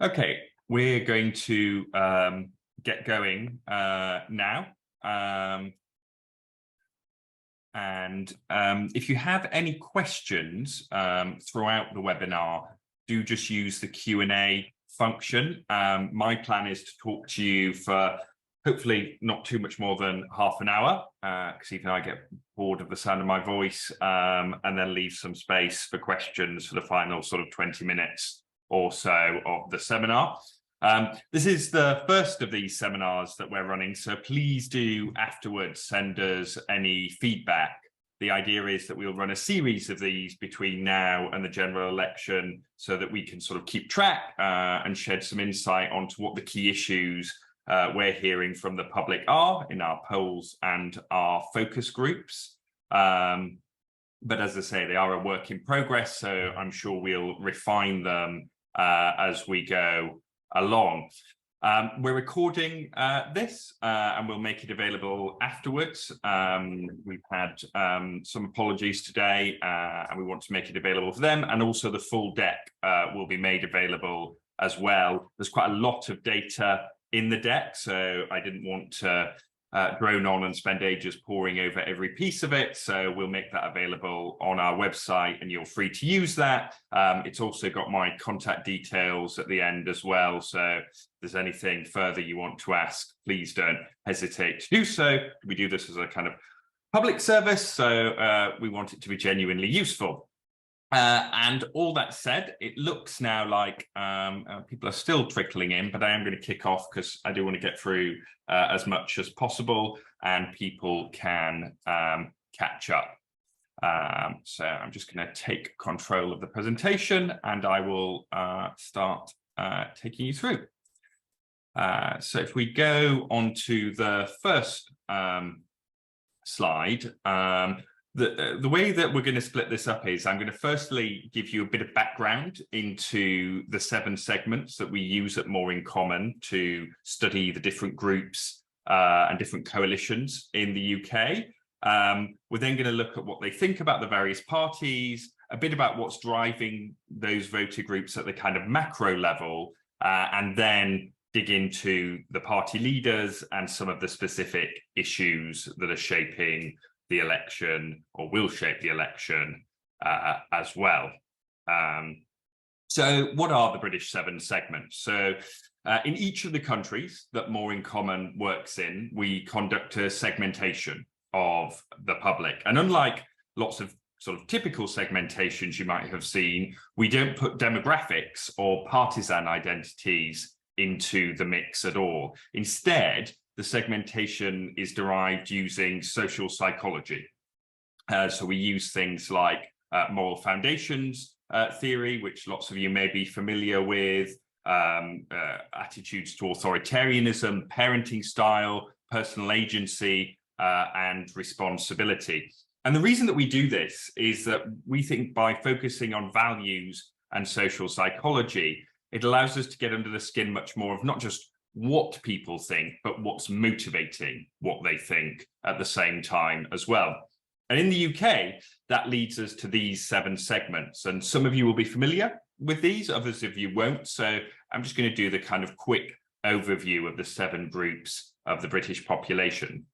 Okay, we're going to get going now. If you have any questions throughout the webinar, do just use the Q&A function. My plan is to talk to you for hopefully not too much more than half an hour, because even I get bored of the sound of my voice, and then leave some space for questions for the final sort of 20 minutes or so of the seminar. This is the first of these seminars that we're running, so please do afterwards send us any feedback. The idea is that we'll run a series of these between now and the general election so that we can sort of keep track and shed some insight onto what the key issues we're hearing from the public are in our polls and our focus groups. But as I say, they are a work in progress, so I'm sure we'll refine them as we go along. We're recording this and we'll make it available afterwards. We've had some apologies today and we want to make it available for them, and also the full deck will be made available as well. There's quite a lot of data in the deck, so I didn't want to drone on and spend ages poring over every piece of it, so we'll make that available on our website and you're free to use that. It's also got my contact details at the end as well, so if there's anything further you want to ask, please don't hesitate to do so. We do this as a kind of public service, so we want it to be genuinely useful. And all that said, it looks now like people are still trickling in, but I am going to kick off because I do want to get through as much as possible and people can catch up. So I'm just going to take control of the presentation and I will start taking you through. So if we go on to the first slide, the way that we're going to split this up is I'm going to firstly give you a bit of background into the 7 segments that we use at More in Common to study the different groups and different coalitions in the UK. We're then going to look at what they think about the various parties, a bit about what's driving those voter groups at the kind of macro level, and then dig into the party leaders and some of the specific issues that are shaping the election or will shape the election as well. So what are the British 7 segments? So in each of the countries that More in Common works in, we conduct a segmentation of the public. And unlike lots of sort of typical segmentations you might have seen, we don't put demographics or partisan identities into the mix at all. Instead, the segmentation is derived using social psychology. So we use things like moral foundations theory, which lots of you may be familiar with, attitudes to authoritarianism, parenting style, personal agency, and responsibility. And the reason that we do this is that we think by focusing on values and social psychology, it allows us to get under the skin much more of not just what people think, but what's motivating what they think at the same time as well. And in the UK, that leads us to these 7 segments. And some of you will be familiar with these, others of you won't. So I'm just going to do the kind of quick overview of the 7 groups of the British population.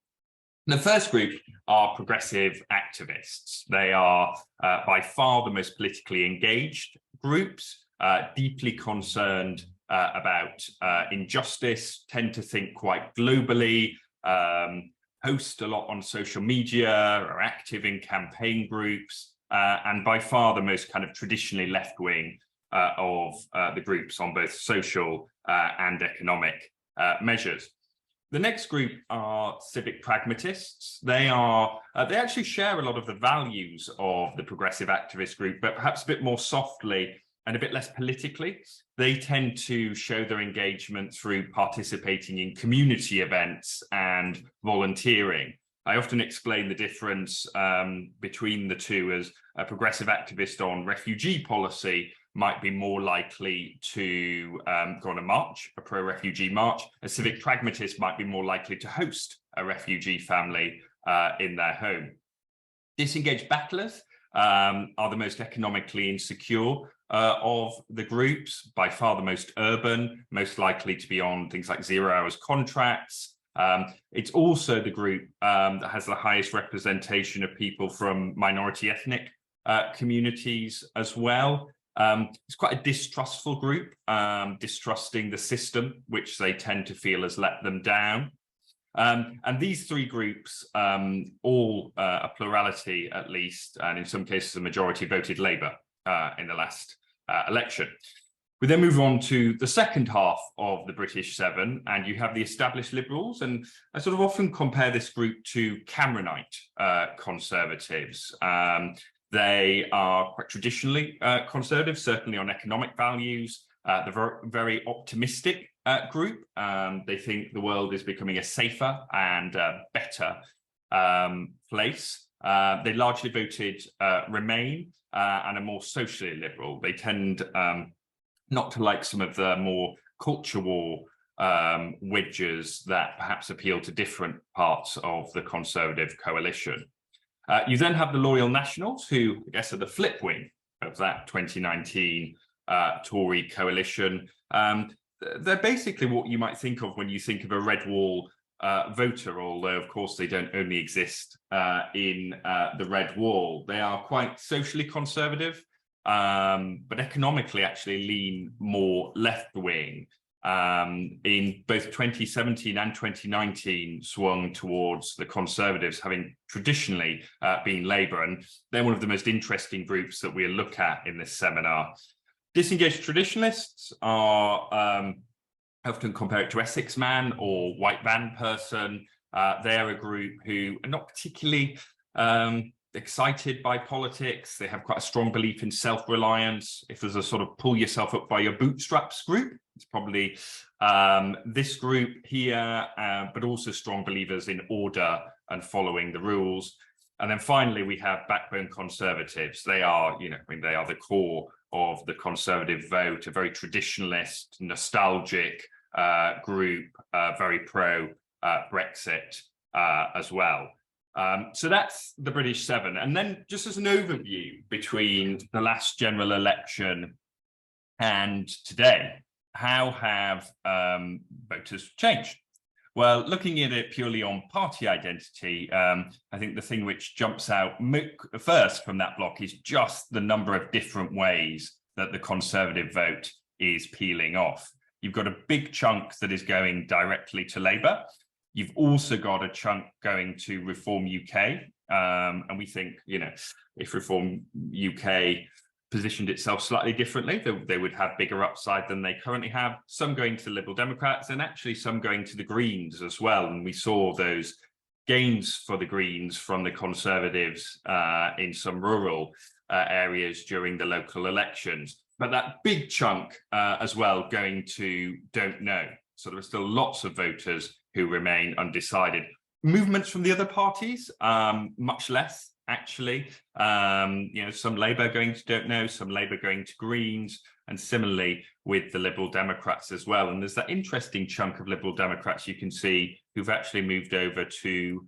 The first group are progressive activists. They are by far the most politically engaged groups, deeply concerned about injustice, tend to think quite globally, post a lot on social media, are active in campaign groups, and by far the most kind of traditionally left-wing of the groups on both social and economic measures. The next group are civic pragmatists. They actually share a lot of the values of the progressive activist group, but perhaps a bit more softly and a bit less politically. They tend to show their engagement through participating in community events and volunteering. I often explain the difference between the two as a progressive activist on refugee policy might be more likely to go on a march, a pro-refugee march. A civic pragmatist might be more likely to host a refugee family in their home. Disengaged battlers are the most economically insecure of the groups, by far the most urban, most likely to be on things like 0 hours contracts. It's also the group that has the highest representation of people from minority ethnic communities as well. It's quite a distrustful group, distrusting the system, which they tend to feel has let them down. And these three groups, all a plurality at least, and in some cases a majority, voted Labour in the last election. We then move on to the second half of the British Seven, and you have the established Liberals. And I sort of often compare this group to Cameronite Conservatives. They are quite traditionally conservative, certainly on economic values. They're very optimistic group. They think the world is becoming a safer and better place. They largely voted Remain and are more socially liberal. They tend not to like some of the more culture war wedges that perhaps appeal to different parts of the Conservative coalition. You then have the Loyal Nationals, who I guess are the flip wing of that 2019 Tory coalition. They're basically what you might think of when you think of a red wall voter, although of course they don't only exist in the red wall. They are quite socially conservative, but economically actually lean more left wing. In both 2017 and 2019 swung towards the Conservatives, having traditionally been Labour, and they're one of the most interesting groups that we'll look at in this seminar. Disengaged traditionalists are often compared to Essex man or white van person. They're a group who are not particularly excited by politics. They have quite a strong belief in self-reliance. If there's a sort of pull yourself up by your bootstraps group, it's probably this group here, but also strong believers in order and following the rules. And then finally, we have backbone conservatives. They are, they are the core of the Conservative vote, a very traditionalist, nostalgic group, very pro Brexit as well. So that's the British Seven. And then just as an overview between the last general election and today, how have voters changed? Well, looking at it purely on party identity, I think the thing which jumps out first from that block is just the number of different ways that the Conservative vote is peeling off. You've got a big chunk that is going directly to Labour. You've also got a chunk going to Reform UK. And we think, if Reform UK positioned itself slightly differently, they would have bigger upside than they currently have. Some going to the Liberal Democrats and actually some going to the Greens as well. And we saw those gains for the Greens from the Conservatives in some rural areas during the local elections. But that big chunk as well going to don't know. So there are still lots of voters who remain undecided. Movements from the other parties, much less. Actually, some Labour going to don't know, some Labour going to Greens, and similarly with the Liberal Democrats as well. And there's that interesting chunk of Liberal Democrats you can see who've actually moved over to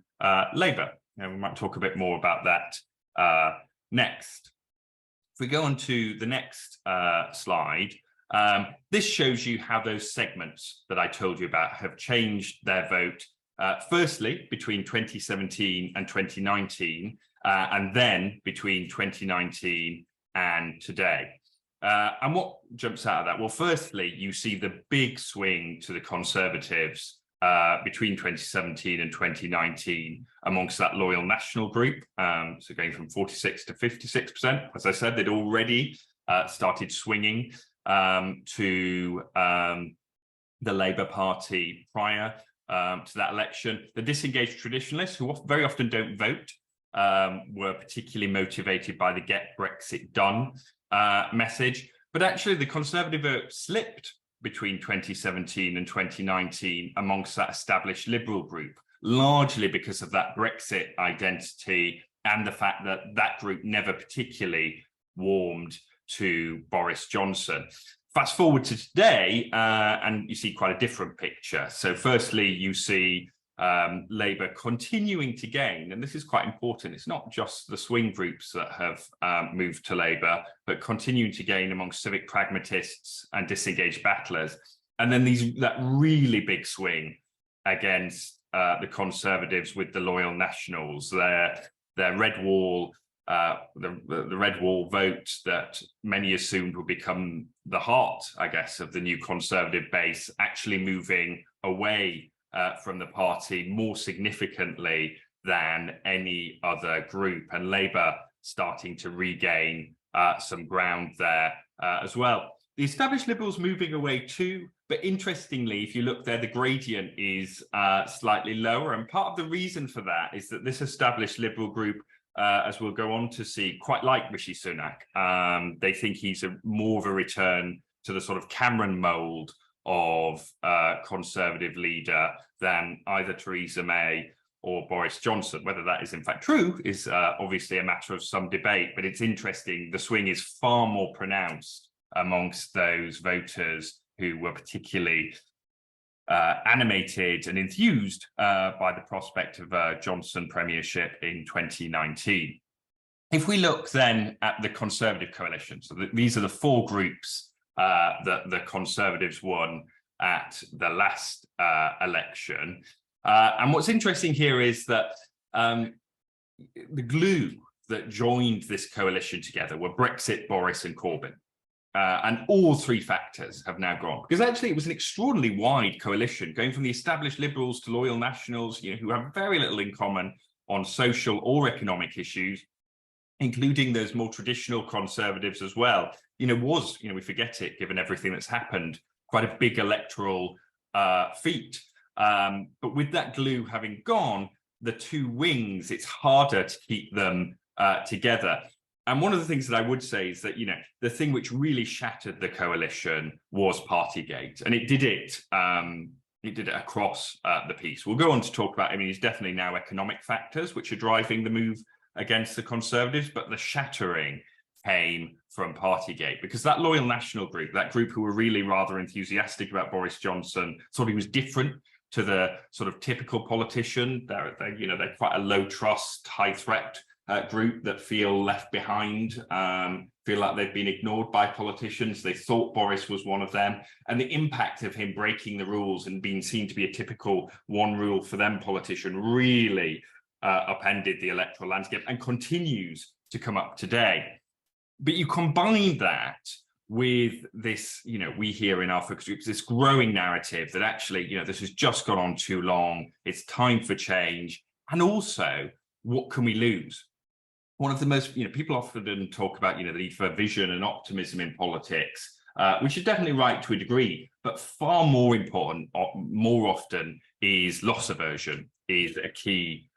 Labour. We might talk a bit more about that next. If we go on to the next slide, this shows you how those segments that I told you about have changed their vote. Firstly, between 2017 and 2019, and then between 2019 and today. And what jumps out of that? Well, firstly, you see the big swing to the Conservatives between 2017 and 2019 amongst that Loyal National group. So going from 46 to 56%. As I said, they'd already started swinging to the Labour Party prior to that election. The disengaged traditionalists, who very often don't vote, were particularly motivated by the Get Brexit Done message. But actually, the Conservative vote slipped between 2017 and 2019 amongst that established Liberal group, largely because of that Brexit identity and the fact that that group never particularly warmed to Boris Johnson. Fast forward to today, and you see quite a different picture. So firstly, you see Labour continuing to gain, and this is quite important, it's not just the swing groups that have moved to Labour, but continuing to gain among civic pragmatists and disengaged battlers. And then that really big swing against the Conservatives with the Loyal Nationals, their Red Wall, the Red Wall vote that many assumed would become the heart, I guess, of the new Conservative base, actually moving away from the party more significantly than any other group, and Labour starting to regain some ground there as well. The established Liberals moving away too, but interestingly, if you look there, the gradient is slightly lower, and part of the reason for that is that this established Liberal group, as we'll go on to see, quite like Rishi Sunak. They think he's more of a return to the sort of Cameron mould of Conservative leader than either Theresa May or Boris Johnson. Whether that is in fact true is obviously a matter of some debate, but it's interesting. The swing is far more pronounced amongst those voters who were particularly animated and enthused by the prospect of a Johnson premiership in 2019. If we look then at the Conservative coalition, so these are the four groups that the Conservatives won at the last election. And what's interesting here is that the glue that joined this coalition together were Brexit, Boris and Corbyn. And all three factors have now gone, because actually it was an extraordinarily wide coalition, going from the established Liberals to Loyal Nationals, who have very little in common on social or economic issues, including those more traditional Conservatives as well. We forget it, given everything that's happened, quite a big electoral feat. But with that glue having gone, the two wings, it's harder to keep them together. And one of the things that I would say is that, the thing which really shattered the coalition was Partygate, and it did it across the piece. We'll go on to talk about, it's definitely now economic factors which are driving the move against the Conservatives, but the shattering came from Partygate, because that Loyal National group, that group who were really rather enthusiastic about Boris Johnson, thought he was different to the sort of typical politician. They're quite a low trust, high threat group that feel left behind, feel like they've been ignored by politicians. They thought Boris was one of them, and the impact of him breaking the rules and being seen to be a typical one rule for them politician really upended the electoral landscape and continues to come up today. But you combine that with this, we hear in our focus groups, this growing narrative that actually, this has just gone on too long, it's time for change, and also, what can we lose? One of the most, people often talk about, the need for vision and optimism in politics, which is definitely right to a degree, but far more important, more often, is loss aversion is a key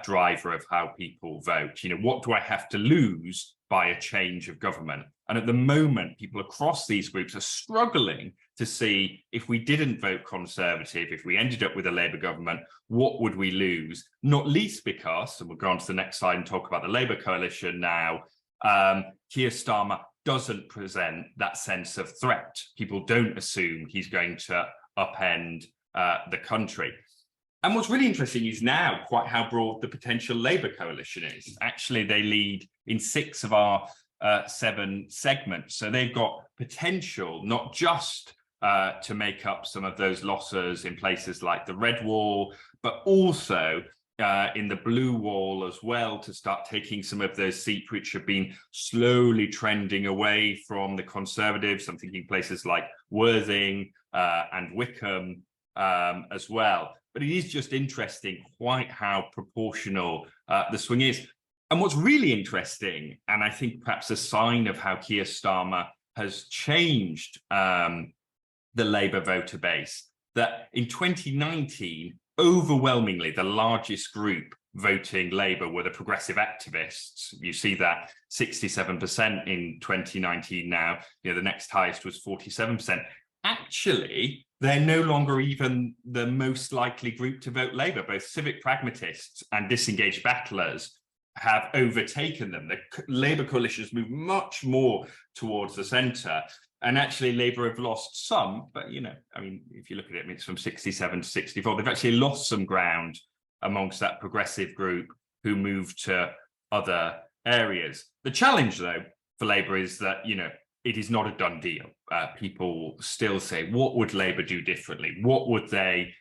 driver of how people vote. What do I have to lose by a change of government? And at the moment, people across these groups are struggling to see, if we didn't vote Conservative, if we ended up with a Labour government, what would we lose? Not least because, and we'll go on to the next slide and talk about the Labour coalition now, Keir Starmer doesn't present that sense of threat. People don't assume he's going to upend the country. And what's really interesting is now quite how broad the potential Labour coalition is. Actually, they lead in 6 of our 7 segments. So they've got potential not just to make up some of those losses in places like the Red Wall, but also in the Blue Wall as well, to start taking some of those seats which have been slowly trending away from the Conservatives. I'm thinking places like Worthing and Wickham as well. But it is just interesting quite how proportional the swing is. And what's really interesting, and I think perhaps a sign of how Keir Starmer has changed the Labour voter base, that in 2019, overwhelmingly, the largest group voting Labour were the progressive activists. You see that 67% in 2019 now. The next highest was 47%. Actually, they're no longer even the most likely group to vote Labour. Both civic pragmatists and disengaged battlers have overtaken them. The Labour coalition has moved much more towards the centre. And actually, Labour have lost some, but I mean, if you look at it, it's from 67 to 64. They've actually lost some ground amongst that progressive group who moved to other areas. The challenge, though, for Labour is that it is not a done deal. People still say, what would Labour do differently? What would they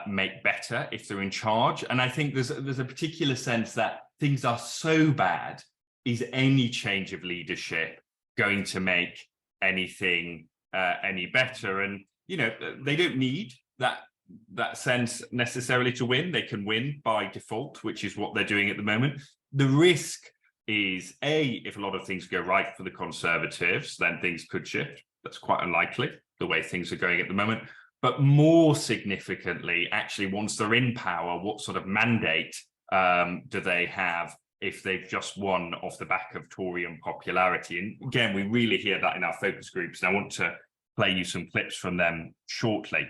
make better if they're in charge? And I think there's a particular sense that things are so bad. Is any change of leadership going to make anything any better? And they don't need that sense necessarily to win. They can win by default, which is what they're doing at the moment. The risk is if a lot of things go right for the Conservatives, then things could shift. That's quite unlikely the way things are going at the moment. But more significantly, actually, once they're in power, what sort of mandate do they have if they've just won off the back of Tory unpopularity? And again, we really hear that in our focus groups. And I want to play you some clips from them shortly.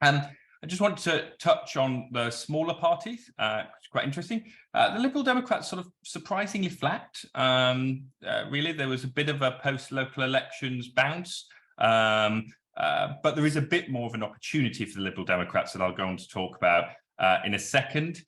I just want to touch on the smaller parties. It's quite interesting. The Liberal Democrats sort of surprisingly flat. Really, there was a bit of a post-local elections bounce. But there is a bit more of an opportunity for the Liberal Democrats that I'll go on to talk about in a second.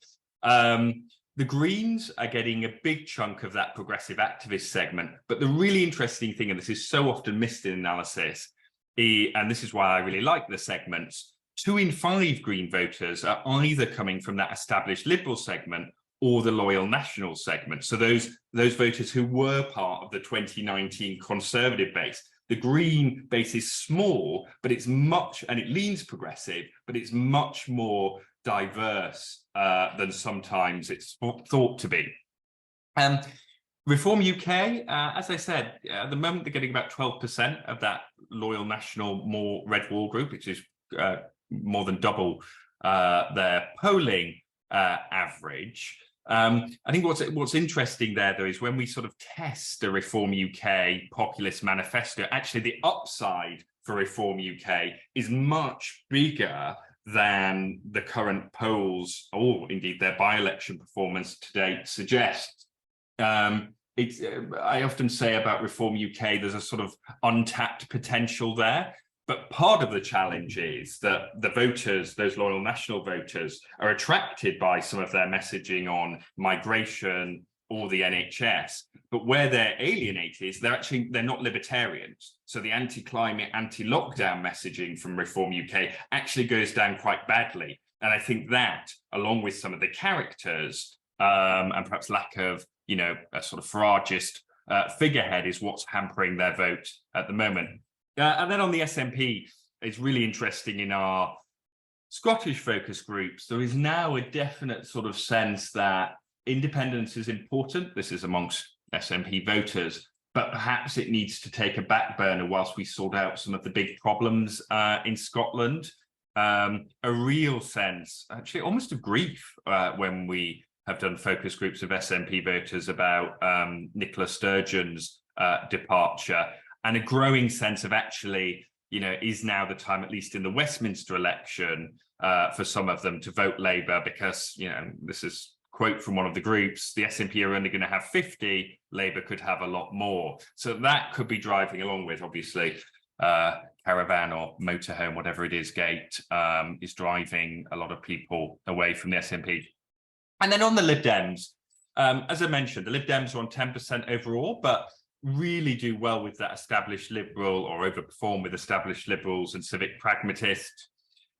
The Greens are getting a big chunk of that progressive activist segment. But the really interesting thing, and this is so often missed in analysis, and this is why I really like the segments, 2 in 5 Green voters are either coming from that established Liberal segment or the loyal National segment. So those voters who were part of the 2019 Conservative base. The Green base is small, but it's and it leans progressive, but it's much more diverse than sometimes it's thought to be. Reform UK, as I said, at the moment they're getting about 12% of that loyal National, more red wall group, which is more than double their polling average. I think what's interesting there, though, is when we sort of test the Reform UK populist manifesto, actually the upside for Reform UK is much bigger than the current polls, or indeed their by-election performance to date, suggests. I often say about Reform UK, there's a sort of untapped potential there. But part of the challenge is that the voters, those loyal National voters, are attracted by some of their messaging on migration or the NHS. But where they're alienated is they're not libertarians. So the anti-climate, anti-lockdown messaging from Reform UK actually goes down quite badly. And I think that, along with some of the characters and perhaps lack of, a sort of Farageist figurehead, is what's hampering their vote at the moment. And then on the SNP, it's really interesting in our Scottish focus groups, there is now a definite sort of sense that independence is important. This is amongst SNP voters, but perhaps it needs to take a back burner whilst we sort out some of the big problems in Scotland. A real sense, actually almost of grief when we have done focus groups of SNP voters about Nicola Sturgeon's departure. And a growing sense of actually, is now the time, at least in the Westminster election, for some of them to vote Labour because, this is a quote from one of the groups, the SNP are only going to have 50, Labour could have a lot more. So that could be driving along with, obviously, caravan or motorhome, whatever it is, gate, is driving a lot of people away from the SNP. And then on the Lib Dems, as I mentioned, the Lib Dems are on 10% overall, but really do well with that established Liberal, or overperform with established Liberals and civic pragmatists.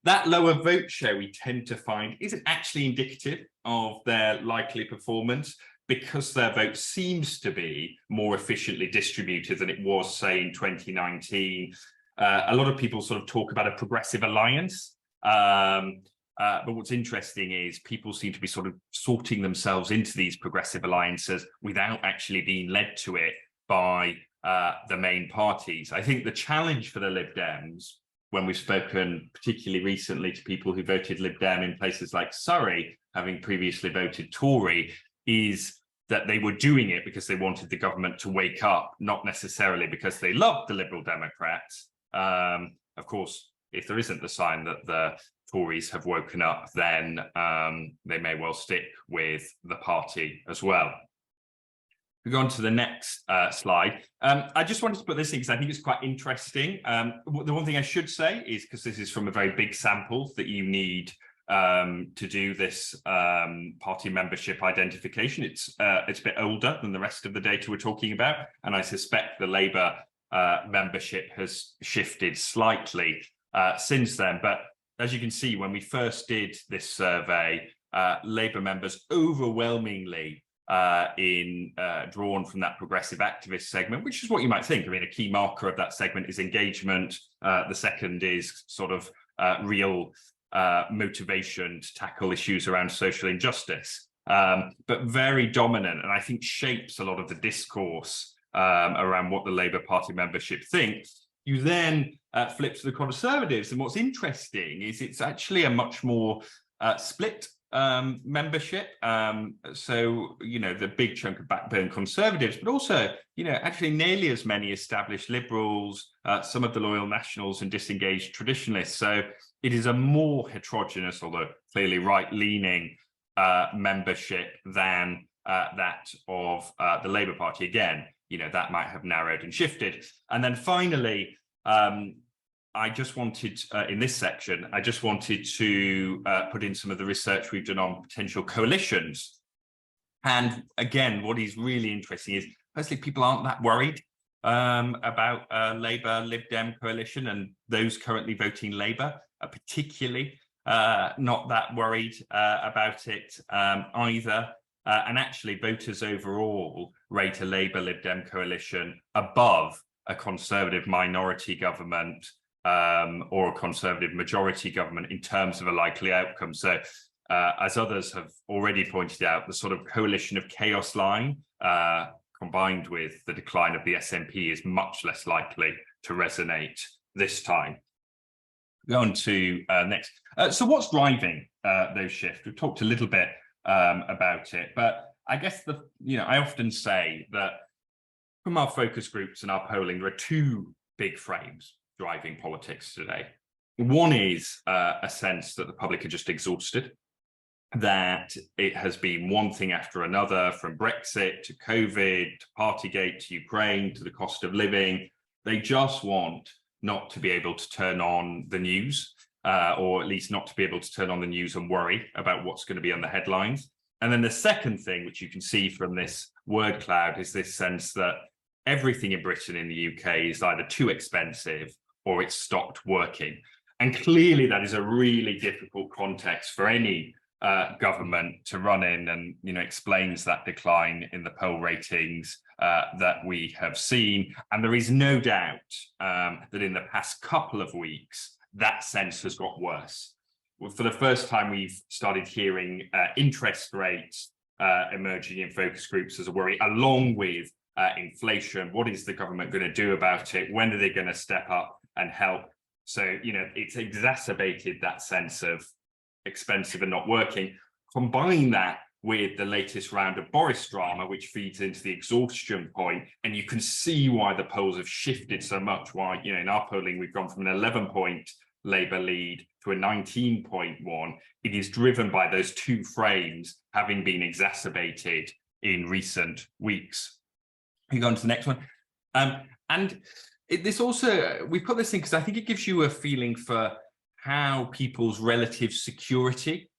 That lower vote share we tend to find isn't actually indicative of their likely performance, because their vote seems to be more efficiently distributed than it was, say, in 2019. A lot of people sort of talk about a progressive alliance. But what's interesting is people seem to be sort of sorting themselves into these progressive alliances without actually being led to it by the main parties. I think the challenge for the Lib Dems, when we've spoken particularly recently to people who voted Lib Dem in places like Surrey, having previously voted Tory, is that they were doing it because they wanted the government to wake up, not necessarily because they loved the Liberal Democrats. Of course, if there isn't the sign that the Tories have woken up, then they may well stick with the party as well. We go on to the next slide. I just wanted to put this in because I think it's quite interesting. The one thing I should say is, because this is from a very big sample, that you need to do this party membership identification. It's a bit older than the rest of the data we're talking about, and I suspect the Labour membership has shifted slightly since then. But as you can see, when we first did this survey, Labour members overwhelmingly drawn from that progressive activist segment, which is what you might think. I mean, a key marker of that segment is engagement. The second is sort of real motivation to tackle issues around social injustice, but very dominant, and I think shapes a lot of the discourse around what the Labour Party membership thinks. You then flip to the Conservatives, and what's interesting is it's actually a much more split membership. So, you know, the big chunk of backbone Conservatives, but also, you know, actually nearly as many established Liberals, some of the loyal Nationals and disengaged traditionalists. So it is a more heterogeneous, although clearly right-leaning membership than that of the Labour Party. Again, you know, that might have narrowed and shifted. And then finally, I just wanted, in this section, I just wanted to put in some of the research we've done on potential coalitions. And again, what is really interesting is, firstly, people aren't that worried about Labour Lib Dem coalition, and those currently voting Labour are particularly not that worried about it either. And actually, voters overall rate a Labour Lib Dem coalition above a Conservative minority government or a Conservative majority government in terms of a likely outcome. So as others have already pointed out, the sort of coalition of chaos line combined with the decline of the SNP is much less likely to resonate this time. Go on to next. So what's driving those shifts? We've talked a little bit about it, but I guess I often say that from our focus groups and our polling, there are two big frames driving politics today. One is a sense that the public are just exhausted, that it has been one thing after another, from Brexit to COVID to Partygate to Ukraine to the cost of living. They just want not to be able to turn on the news, or at least not to be able to turn on the news and worry about what's going to be on the headlines. And then the second thing, which you can see from this word cloud, is this sense that everything in Britain and the UK is either too expensive or it's stopped working. And clearly that is a really difficult context for any government to run in, and explains that decline in the poll ratings that we have seen. And there is no doubt that in the past couple of weeks, that sense has got worse. Well, for the first time, we've started hearing interest rates emerging in focus groups as a worry, along with inflation. What is the government going to do about it? When are they going to step up and help? So, it's exacerbated that sense of expensive and not working. Combine that with the latest round of Boris drama, which feeds into the exhaustion point, and you can see why the polls have shifted so much. Why, in our polling, we've gone from an 11-point Labour lead to a 19.1. It is driven by those two frames having been exacerbated in recent weeks. You go on to the next one. This also, we put this in because I think it gives you a feeling for how people's relative security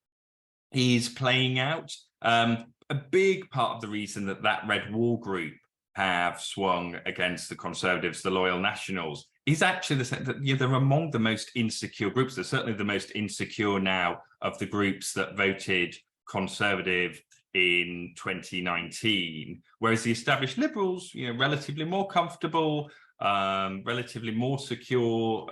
is playing out. A big part of the reason that Red Wall group have swung against the Conservatives, the loyal Nationals, is actually the sense that they're among the most insecure groups. They're certainly the most insecure now of the groups that voted Conservative in 2019, whereas the established Liberals, relatively more comfortable, relatively more secure,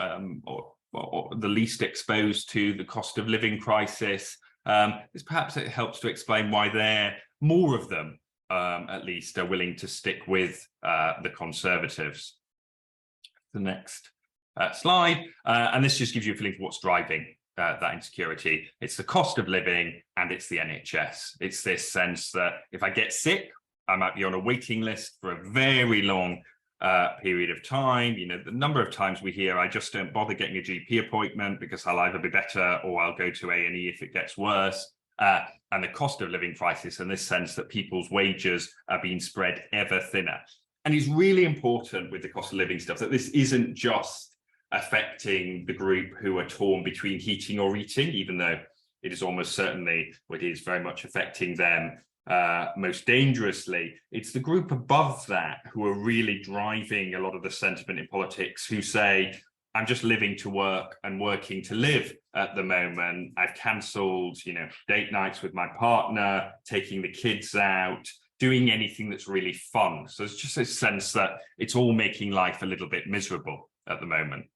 or the least exposed to the cost of living crisis. Perhaps it helps to explain why more of them, at least, are willing to stick with the Conservatives. The next slide, and this just gives you a feeling for what's driving that insecurity. It's the cost of living and it's the NHS. It's this sense that if I get sick, I might be on a waiting list for a very long period of time. The number of times we hear, I just don't bother getting a GP appointment because I'll either be better or I'll go to A&E if it gets worse. and the cost of living crisis, and this sense that people's wages are being spread ever thinner. And it's really important with the cost of living stuff that this isn't just affecting the group who are torn between heating or eating, even though it is almost certainly, it is very much affecting them most dangerously. It's the group above that who are really driving a lot of the sentiment in politics, who say, I'm just living to work and working to live at the moment. I've cancelled, date nights with my partner, taking the kids out, doing anything that's really fun. So it's just a sense that it's all making life a little bit miserable at the moment.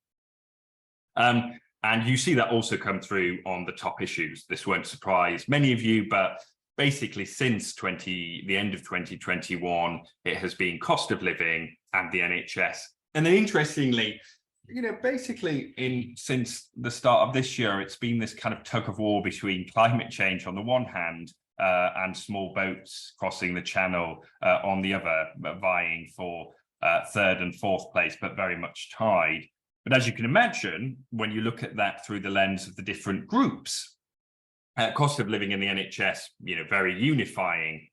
And you see that also come through on the top issues. This won't surprise many of you, but basically since the end of 2021, it has been cost of living and the NHS. And then interestingly, basically since the start of this year, it's been this kind of tug of war between climate change on the one hand and small boats crossing the channel on the other, vying for third and fourth place, but very much tied. But as you can imagine, when you look at that through the lens of the different groups, cost of living in the NHS, very unifying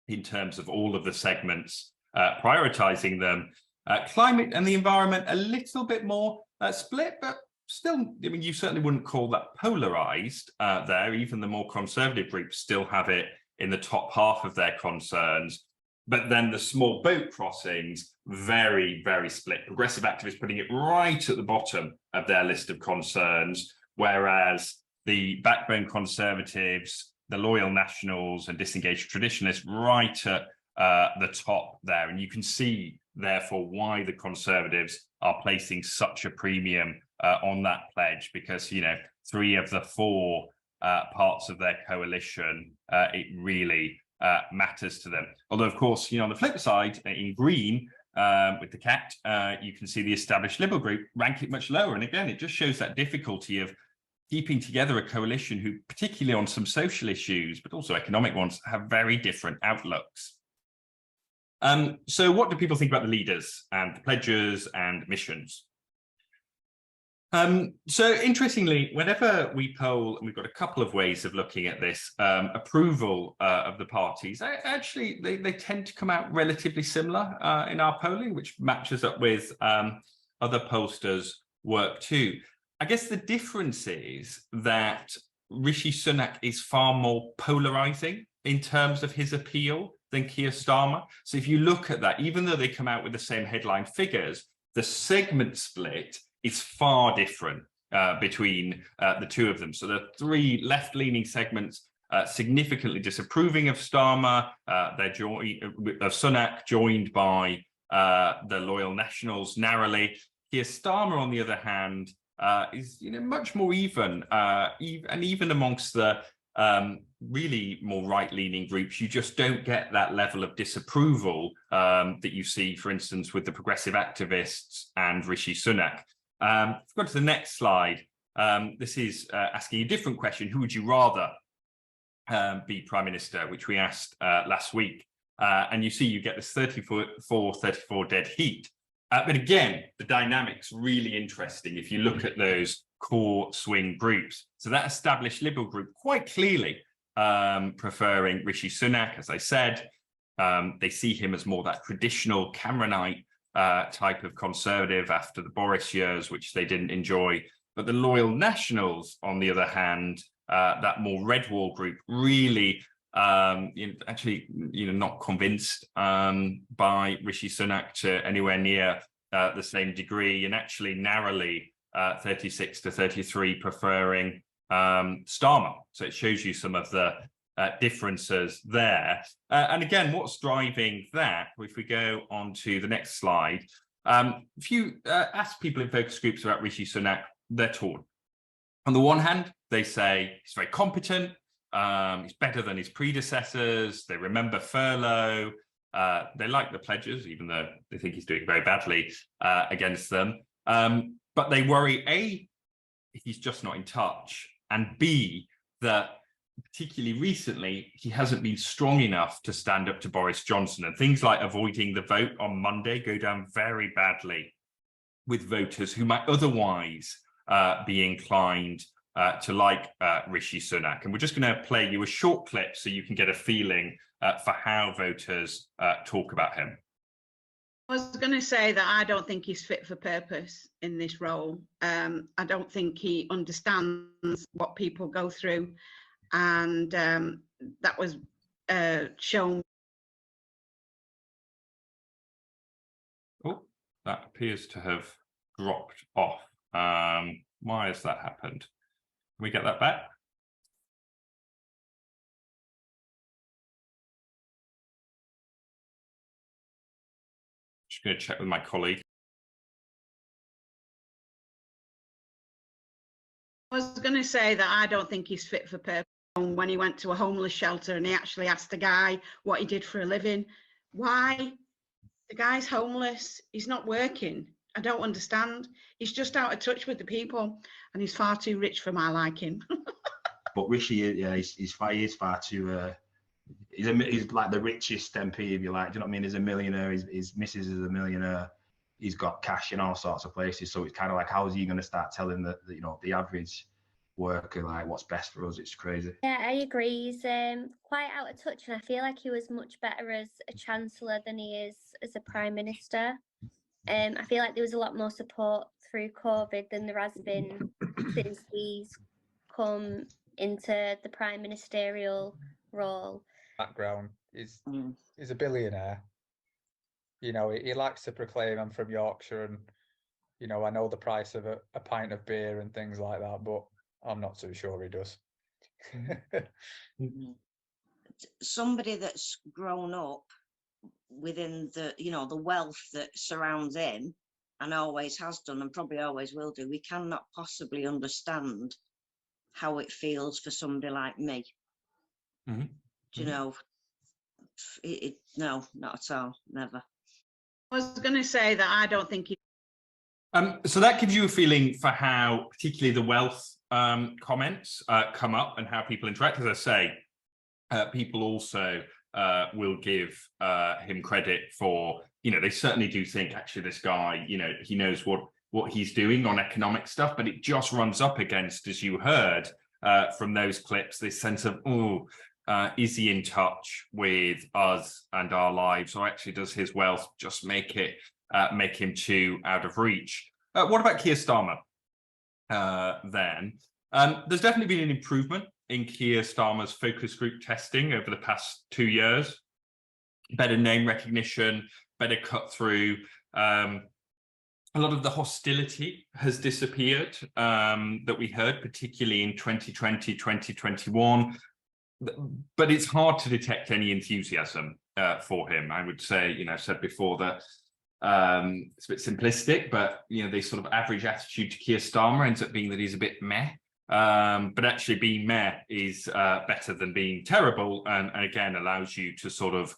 in terms of all of the segments, prioritizing them. Climate and the environment a little bit more split, but still, you certainly wouldn't call that polarized there. Even the more conservative groups still have it in the top half of their concerns. But then the small boat crossings, very, very split. Progressive activists putting it right at the bottom of their list of concerns, whereas the backbone conservatives, the loyal nationals and disengaged traditionalists right at the top there. And you can see, therefore, why the conservatives are placing such a premium on that pledge, because, three of the four parts of their coalition, it really matters to them. Although, of course, on the flip side, in green, with the cat, you can see the established Liberal group rank it much lower. And again, it just shows that difficulty of keeping together a coalition who, particularly on some social issues, but also economic ones, have very different outlooks. So what do people think about the leaders and the pledges and missions? So interestingly, whenever we poll, and we've got a couple of ways of looking at this, approval of the parties, actually, they tend to come out relatively similar in our polling, which matches up with other pollsters' work too. I guess the difference is that Rishi Sunak is far more polarizing in terms of his appeal than Keir Starmer. So if you look at that, even though they come out with the same headline figures, the segment split is far different between the two of them. So the three left-leaning segments significantly disapproving of Starmer, of Sunak, joined by the loyal nationals narrowly. Keir Starmer, on the other hand, is much more even, and even amongst the really more right-leaning groups, you just don't get that level of disapproval that you see, for instance, with the progressive activists and Rishi Sunak. If we go to the next slide, this is asking a different question. Who would you rather be Prime Minister, which we asked last week? And you see you get this 34 dead heat. But again, the dynamics really interesting if you look at those core swing groups. So that established Liberal group quite clearly preferring Rishi Sunak, as I said. They see him as more that traditional Cameronite type of conservative after the Boris years, which they didn't enjoy. But the loyal nationals, on the other hand, that more red wall group, really actually not convinced by Rishi Sunak to anywhere near the same degree, and actually narrowly 36 to 33 preferring Starmer. So it shows you some of the differences there. And again, what's driving that? If we go on to the next slide, if you ask people in focus groups about Rishi Sunak, they're torn. On the one hand, they say he's very competent, he's better than his predecessors, they remember furlough, they like the pledges, even though they think he's doing very badly against them. But they worry, A, he's just not in touch, and B, that particularly recently, he hasn't been strong enough to stand up to Boris Johnson, and things like avoiding the vote on Monday go down very badly with voters who might otherwise be inclined to like Rishi Sunak. And we're just going to play you a short clip so you can get a feeling for how voters talk about him. I was going to say that I don't think he's fit for purpose in this role. I don't think he understands what people go through, and that was shown. Oh, that appears to have dropped off. Why has that happened? Can we get that back? Just going to check with my colleague. I was going to say that I don't think he's fit for purpose. When he went to a homeless shelter and he actually asked a guy what he did for a living. Why? The guy's homeless. He's not working. I don't understand. He's just out of touch with the people, and he's far too rich for my liking. But Rishi, yeah, he's far too. He's like the richest MP, if you like. Do you know what I mean? He's a millionaire. His missus is a millionaire. He's got cash in all sorts of places. So it's kind of like, how is he going to start telling the average worker like what's best for us? It's crazy. Yeah, I agree. He's quite out of touch, and I feel like he was much better as a chancellor than he is as a prime minister. I feel like there was a lot more support through COVID than there has been since he's come into the prime ministerial role. Background is he's a billionaire. You know, he likes to proclaim I'm from Yorkshire, and you know, I know the price of a pint of beer and things like that, but I'm not too sure he does. Somebody that's grown up within the the wealth that surrounds him, and always has done and probably always will do, we cannot possibly understand how it feels for somebody like me. Do you know, no, not at all, never. I was going to say that I don't think he. So that gives you a feeling for how particularly the wealth comments come up and how people interact. As I say, people also will give him credit for, they certainly do think actually this guy, he knows what he's doing on economic stuff, but it just runs up against, as you heard from those clips, this sense of, is he in touch with us and our lives, or actually does his wealth just make him too out of reach? What about Keir Starmer then? There's definitely been an improvement in Keir Starmer's focus group testing over the past 2 years. Better name recognition, better cut through. A lot of the hostility has disappeared that we heard, particularly in 2020, 2021. But it's hard to detect any enthusiasm for him. I would say, I've said before that it's a bit simplistic, but, the sort of average attitude to Keir Starmer ends up being that he's a bit meh. But actually being meh is better than being terrible, and again, allows you to sort of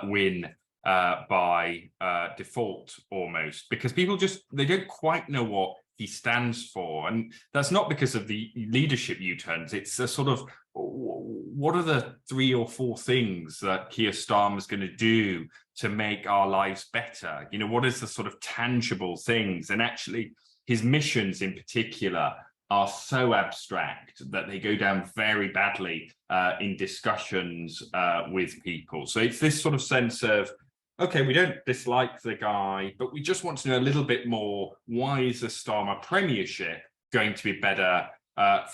win by default almost, because people they don't quite know what he stands for. And that's not because of the leadership U-turns. It's a sort of, what are the 3 or 4 things that Keir Starmer is going to do to make our lives better? What is the sort of tangible things? And actually his missions in particular are so abstract that they go down very badly in discussions with people. So it's this sort of sense of, okay, we don't dislike the guy, but we just want to know a little bit more. Why is the Starmer premiership going to be better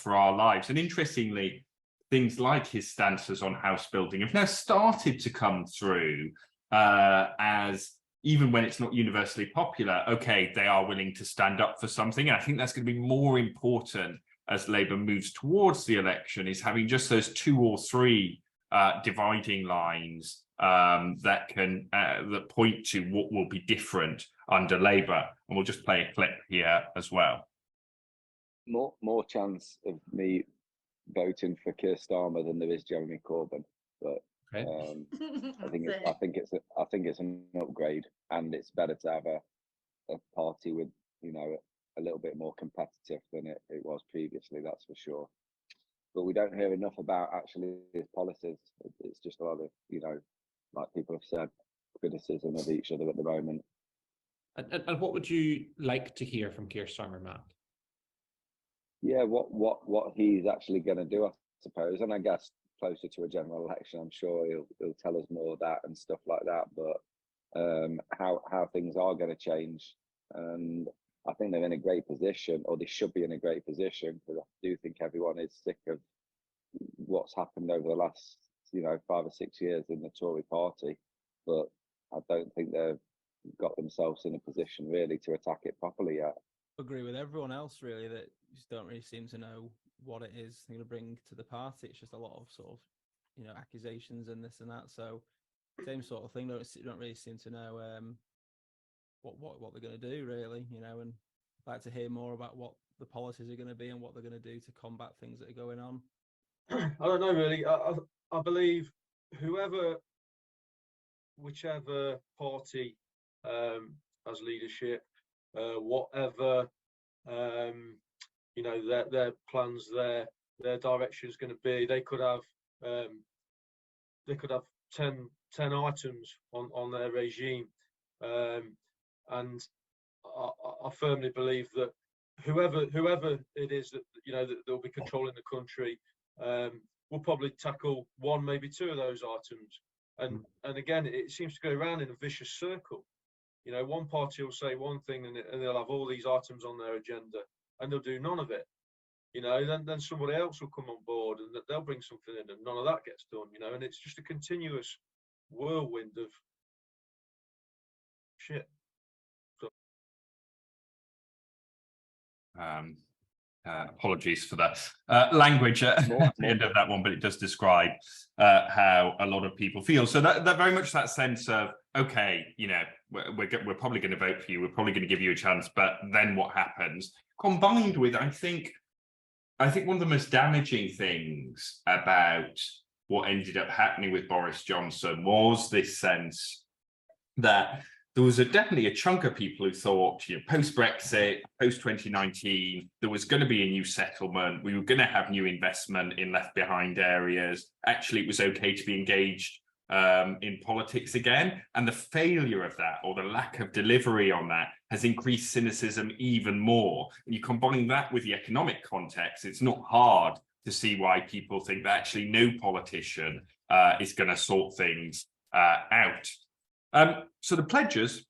for our lives? And interestingly, things like his stances on house building have now started to come through as, even when it's not universally popular, okay, they are willing to stand up for something. And I think that's going to be more important as Labour moves towards the election, is having just those 2 or 3 dividing lines that point to what will be different under Labour. And we'll just play a clip here as well. More chance of me voting for Keir Starmer than there is Jeremy Corbyn, but I think it's an upgrade, and it's better to have a party with a little bit more competitive than it was previously, that's for sure. But we don't hear enough about actually his policies. It's just a lot of, like people have said, criticism of each other at the moment. And what would you like to hear from Keir Starmer, Matt? yeah, what he's actually going to do, I suppose, and I guess closer to a general election, I'm sure he'll tell us more of that and stuff like that. But how things are going to change, and I think they're in a great position, or they should be in a great position, because I do think everyone is sick of what's happened over the last 5 or 6 years in the Tory party, but I don't think they've got themselves in a position really to attack it properly yet. Agree with everyone else really, that just don't really seem to know what it is they're going to bring to the party. It's just a lot of sort of accusations and this and that, so same sort of thing. Don't really seem to know what they're going to do really, and I'd like to hear more about what the policies are going to be and what they're going to do to combat things that are going on. I don't know really. I believe whichever party has leadership, whatever their plans, their direction is going to be, they could have 10 items on their regime, and I firmly believe that whoever it is that that they'll be controlling the country will probably tackle one, maybe two of those items, and again it seems to go around in a vicious circle. One party will say one thing and they'll have all these items on their agenda and they'll do none of it. Then somebody else will come on board and they'll bring something in and none of that gets done. And it's just a continuous whirlwind of shit. Apologies for the language at the end of that one, but it does describe how a lot of people feel. So that very much that sense of, okay, we're probably going to vote for you, we're probably going to give you a chance, but then what happens? Combined with, I think one of the most damaging things about what ended up happening with Boris Johnson was this sense that there was definitely a chunk of people who thought, post-Brexit, post-2019, there was going to be a new settlement. We were going to have new investment in left-behind areas. Actually, it was okay to be engaged in politics again. And the failure of that, or the lack of delivery on that, has increased cynicism even more. And you combine that with the economic context, it's not hard to see why people think that actually no politician is going to sort things out. So the pledges,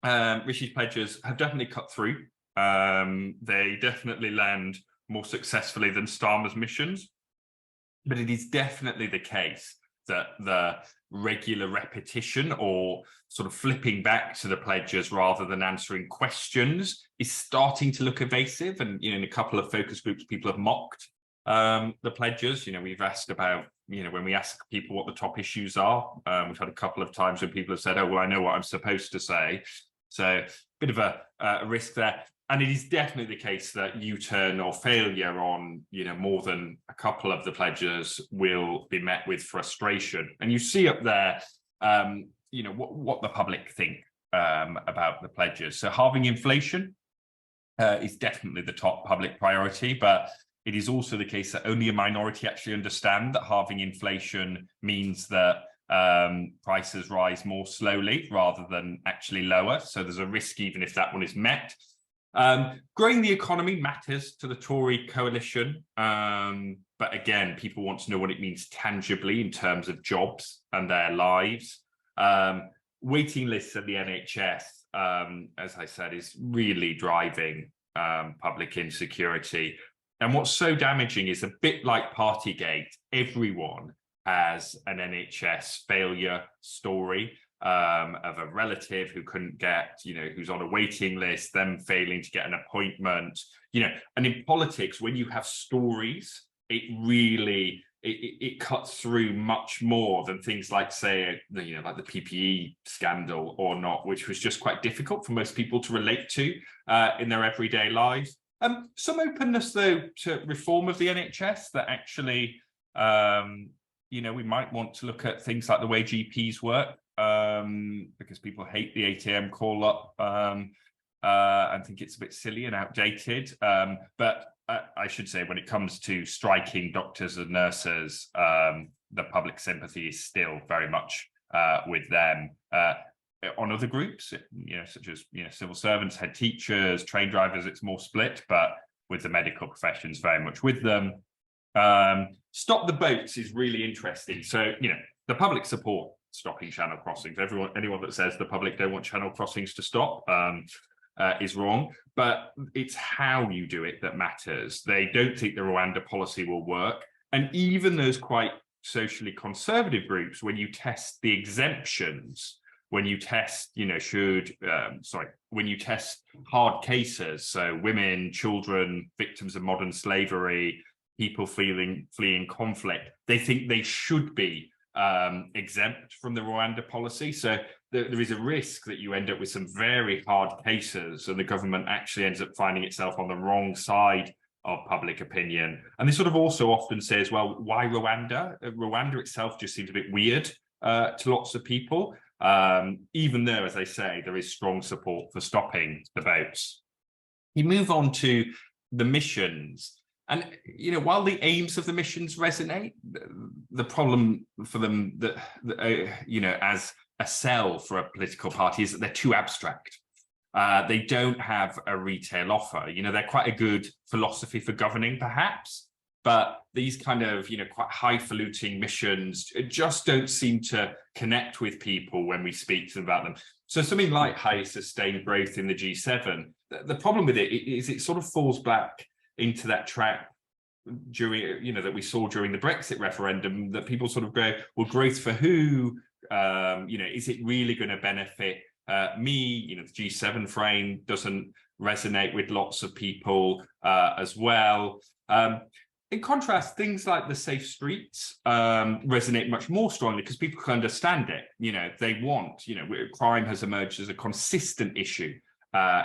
Rishi's pledges, have definitely cut through. They definitely land more successfully than Starmer's missions. But it is definitely the case that the regular repetition or sort of flipping back to the pledges rather than answering questions is starting to look evasive. And, in a couple of focus groups, people have mocked the pledges. We've asked about, when we ask people what the top issues are, we've had a couple of times when people have said, oh, well, I know what I'm supposed to say. So a bit of a risk there. And it is definitely the case that U-turn or failure on, more than a couple of the pledges will be met with frustration. And you see up there, what the public think about the pledges. So halving inflation is definitely the top public priority, but it is also the case that only a minority actually understand that halving inflation means that prices rise more slowly rather than actually lower. So there's a risk even if that one is met. Growing the economy matters to the Tory coalition. But again, people want to know what it means tangibly in terms of jobs and their lives. Waiting lists at the NHS, as I said, is really driving public insecurity. And what's so damaging is a bit like Partygate, everyone has an NHS failure story of a relative who couldn't get, who's on a waiting list, them failing to get an appointment, and in politics, when you have stories, it really, it cuts through much more than things like, say, like the PPE scandal or not, which was just quite difficult for most people to relate to in their everyday lives. Some openness, though, to reform of the NHS that actually, we might want to look at things like the way GPs work, because people hate the ATM call up and think it's a bit silly and outdated. But I should say, when it comes to striking doctors and nurses, the public sympathy is still very much with them. On other groups, such as civil servants, head teachers, train drivers, it's more split. But with the medical professions very much with them. Stop the boats is really interesting. So, you know, the public support stopping channel crossings. Anyone that says the public don't want channel crossings to stop is wrong, but it's how you do it that matters. They don't think the Rwanda policy will work. And even those quite socially conservative groups, when you test the exemptions, when you test, you know, when you test hard cases, so women, children, victims of modern slavery, people fleeing conflict, they think they should be exempt from the Rwanda policy. So there is a risk that you end up with some very hard cases and the government actually ends up finding itself on the wrong side of public opinion. And this sort of also often says, well, why Rwanda? Rwanda itself just seems a bit weird to lots of people, even though, as I say, there is strong support for stopping the boats. You move on to the missions. And, you know, while the aims of the missions resonate, the problem for them that you know, as a sell for a political party is that they're too abstract. They don't have a retail offer. You know, they're quite a good philosophy for governing, perhaps, but these kind of, you know, quite highfalutin missions just don't seem to connect with people when we speak to them about them. So something like high sustained growth in the G7, the problem with it is it sort of falls back into that trap during, you know, that we saw during the Brexit referendum, that people sort of go, well, growth for who? You know, is it really going to benefit me? You know, the G7 frame doesn't resonate with lots of people as well. In contrast, things like the safe streets resonate much more strongly because people can understand it. You know, they want, you know, crime has emerged as a consistent issue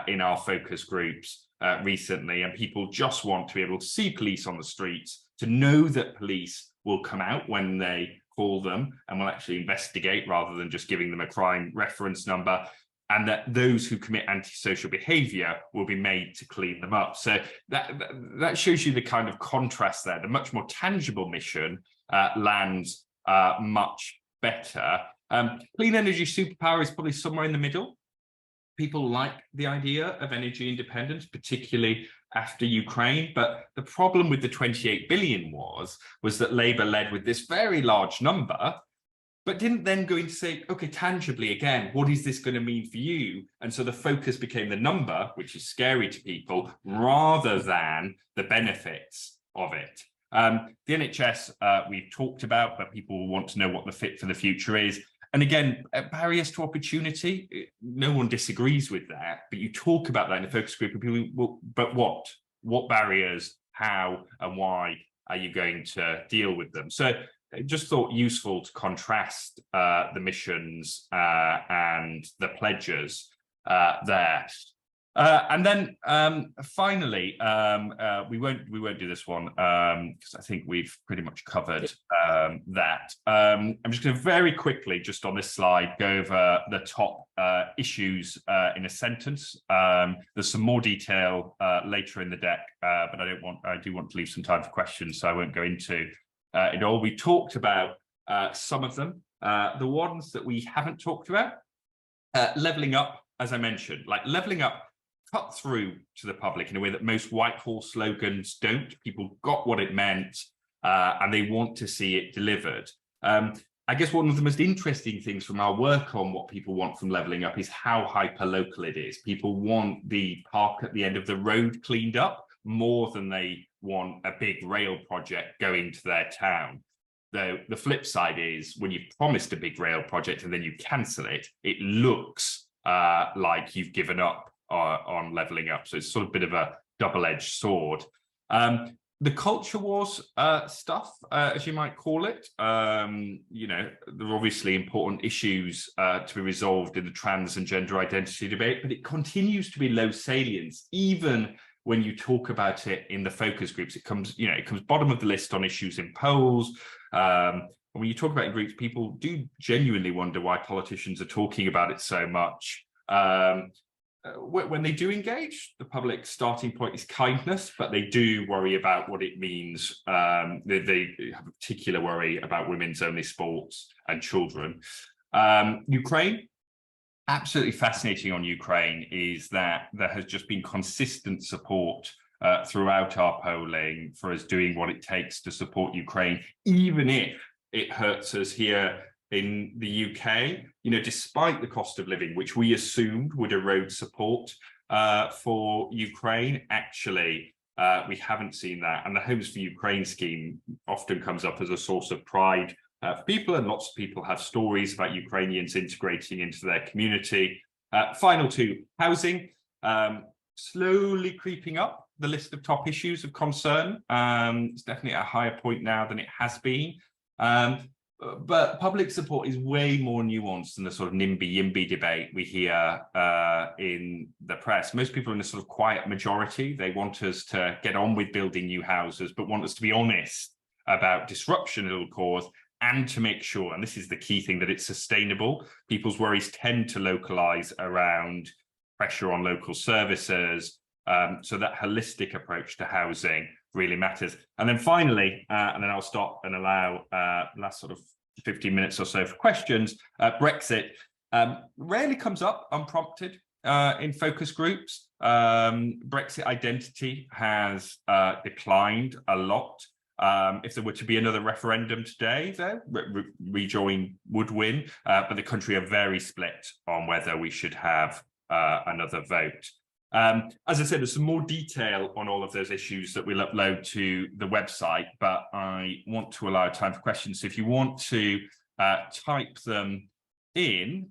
in our focus groups recently, and people just want to be able to see police on the streets, to know that police will come out when they call them and will actually investigate rather than just giving them a crime reference number, and that those who commit antisocial behavior will be made to clean them up. So that shows you the kind of contrast there. The much more tangible mission lands much better. Clean energy superpower is probably somewhere in the middle. People like the idea of energy independence, particularly after Ukraine. But the problem with the 28 billion was that Labour led with this very large number, but didn't then go in to say, okay, tangibly, again, what is this going to mean for you? And so the focus became the number, which is scary to people, rather than the benefits of it. The NHS we've talked about, but people will want to know what the fit for the future is. And again, barriers to opportunity, no one disagrees with that, but you talk about that in the focus group and people, well, but what? What barriers, how and why are you going to deal with them? So I just thought useful to contrast the missions and the pledges there. And then finally, we won't do this one because I think we've pretty much covered that. I'm just going to very quickly, just on this slide, go over the top issues in a sentence. There's some more detail later in the deck, but I do want to leave some time for questions, so I won't go into it all. We talked about some of them. The ones that we haven't talked about, levelling up, as I mentioned, like levelling up cut through to the public in a way that most Whitehall slogans don't. People got what it meant and they want to see it delivered. I guess one of the most interesting things from our work on what people want from levelling up is how hyper-local it is. People want the park at the end of the road cleaned up more than they want a big rail project going to their town. Though the flip side is when you've promised a big rail project and then you cancel it, it looks like you've given up on levelling up. So it's sort of a bit of a double-edged sword. The culture wars stuff, as you might call it, you know, there are obviously important issues to be resolved in the trans and gender identity debate, but it continues to be low salience, even when you talk about it in the focus groups. It comes, you know, it comes bottom of the list on issues in polls. When you talk about it in groups, people do genuinely wonder why politicians are talking about it so much. When they do engage, the public starting point is kindness, but they do worry about what it means. They have a particular worry about women's only sports and children. Ukraine, absolutely fascinating on Ukraine is that there has just been consistent support throughout our polling for us doing what it takes to support Ukraine, even if it hurts us here in the UK, despite the cost of living, which we assumed would erode support for Ukraine. Actually, we haven't seen that. And the Homes for Ukraine scheme often comes up as a source of pride for people, and lots of people have stories about Ukrainians integrating into their community. Final two, housing, slowly creeping up the list of top issues of concern. It's definitely at a higher point now than it has been. But public support is way more nuanced than the sort of NIMBY-YIMBY debate we hear in the press. Most people are in a sort of quiet majority. They want us to get on with building new houses, but want us to be honest about disruption it'll cause, and to make sure, and this is the key thing, that it's sustainable. People's worries tend to localize around pressure on local services. So that holistic approach to housing really matters. And then finally, and then I'll stop and allow last sort of 15 minutes or so for questions. Brexit rarely comes up unprompted in focus groups. Brexit identity has declined a lot. If there were to be another referendum today, though, rejoin would win, but the country are very split on whether we should have another vote. As I said, there's some more detail on all of those issues that we'll upload to the website, but I want to allow time for questions. So if you want to type them in,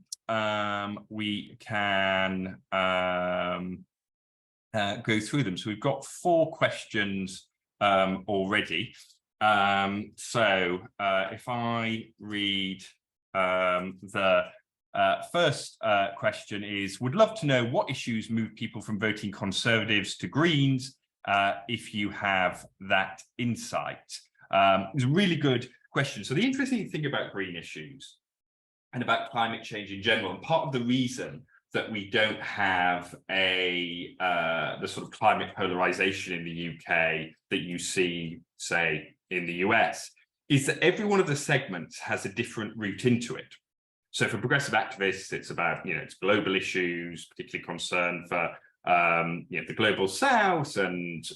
we can go through them. So we've got 4 questions already. So if I read the first question is, would love to know what issues move people from voting Conservatives to Greens, if you have that insight. It's a really good question. So the interesting thing about green issues and about climate change in general, and part of the reason that we don't have the sort of climate polarization in the UK that you see, say, in the US, is that every one of the segments has a different route into it. So for progressive activists, it's about, it's global issues, particularly concern for, the global south and,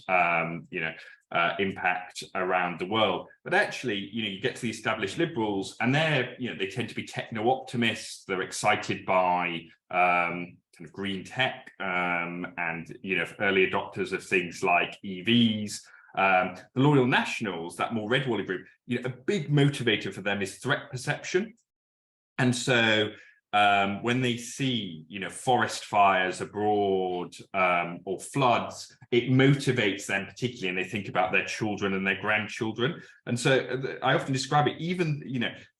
impact around the world. But actually, you get to the established liberals and they tend to be techno-optimists. They're excited by kind of green tech and, early adopters of things like EVs. The Loyal Nationals, that more red-wally group, a big motivator for them is threat perception. And so when they see, forest fires abroad or floods, it motivates them particularly, and they think about their children and their grandchildren. And so I often describe it, even,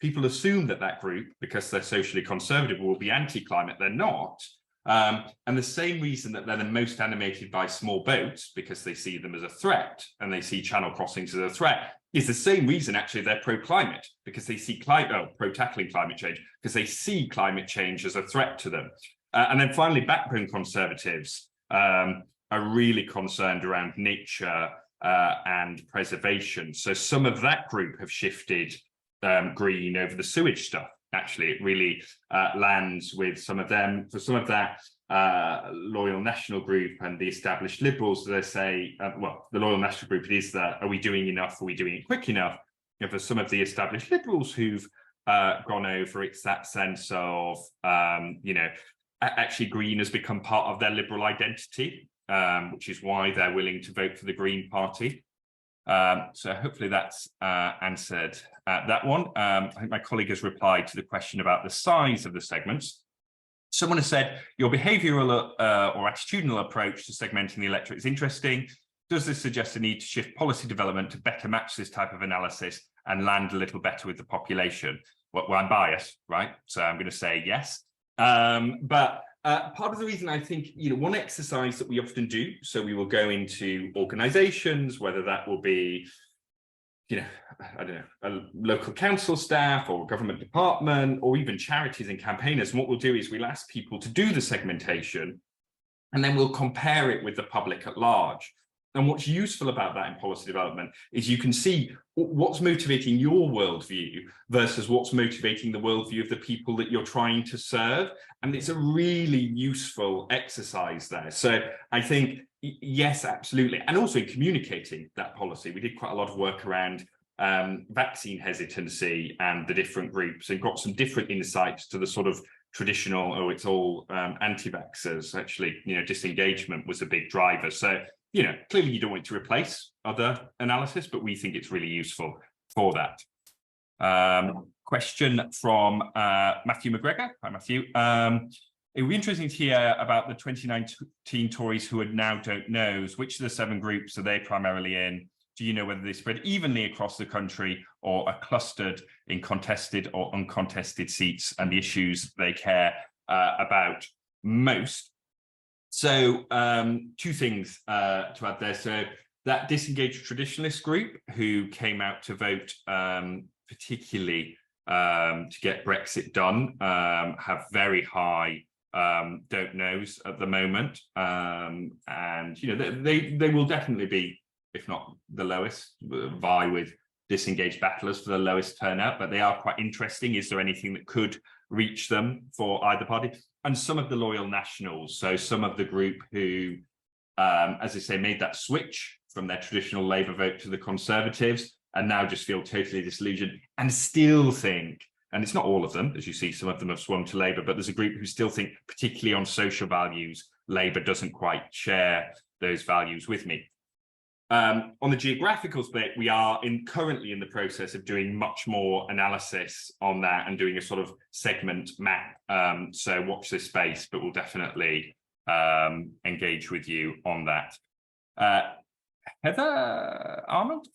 people assume that group, because they're socially conservative, will be anti-climate. They're not. And the same reason that they're the most animated by small boats, because they see them as a threat, and they see channel crossings as a threat, is the same reason actually they're pro-climate, because they see pro-tackling climate change, because they see climate change as a threat to them. And then finally, backbone Conservatives are really concerned around nature and preservation. So some of that group have shifted green over the sewage stuff. Actually, it really lands with some of them. For some of that Loyal National group and the established liberals, they say, the Loyal National group, it is that, are we doing enough? Are we doing it quick enough? And for some of the established liberals who've gone over, it's that sense of, actually green has become part of their liberal identity, which is why they're willing to vote for the Green Party. So hopefully that's answered that one. I think my colleague has replied to the question about the size of the segments. Someone has said, your behavioural or attitudinal approach to segmenting the electorate is interesting. Does this suggest a need to shift policy development to better match this type of analysis and land a little better with the population? Well, I'm biased, right? So I'm going to say yes. But part of the reason I think, one exercise that we often do, so we will go into organizations, whether that will be, I don't know, a local council staff or a government department, or even charities and campaigners. And what we'll do is we'll ask people to do the segmentation, and then we'll compare it with the public at large. And what's useful about that in policy development is you can see what's motivating your worldview versus what's motivating the worldview of the people that you're trying to serve. And it's a really useful exercise there. So I think Yes, absolutely. And also communicating that policy. We did quite a lot of work around vaccine hesitancy and the different groups, and got some different insights to the sort of traditional, oh, it's all anti-vaxxers. Actually, disengagement was a big driver. So, clearly you don't want to replace other analysis, but we think it's really useful for that. Question from Matthew McGregor. Hi, Matthew. It would be interesting to hear about the 2019 Tories who are now don't knows. Which of the 7 groups are they primarily in? Do you know whether they spread evenly across the country or are clustered in contested or uncontested seats and the issues they care about most? So 2 things to add there. So that disengaged traditionalist group who came out to vote particularly to get Brexit done have very high don't knows at the moment, and they will definitely be, if not the lowest, vie with disengaged battlers for the lowest turnout, but they are quite interesting. Is there anything that could reach them for either party? And some of the loyal nationals, so some of the group who, as I say, made that switch from their traditional Labour vote to the Conservatives and now just feel totally disillusioned and still think, and it's not all of them, as you see, some of them have swung to Labour, but there's a group who still think, particularly on social values, Labour doesn't quite share those values with me. On the geographical split, we are currently in the process of doing much more analysis on that and doing a sort of segment map. So watch this space, but we'll definitely engage with you on that. Heather Arnold,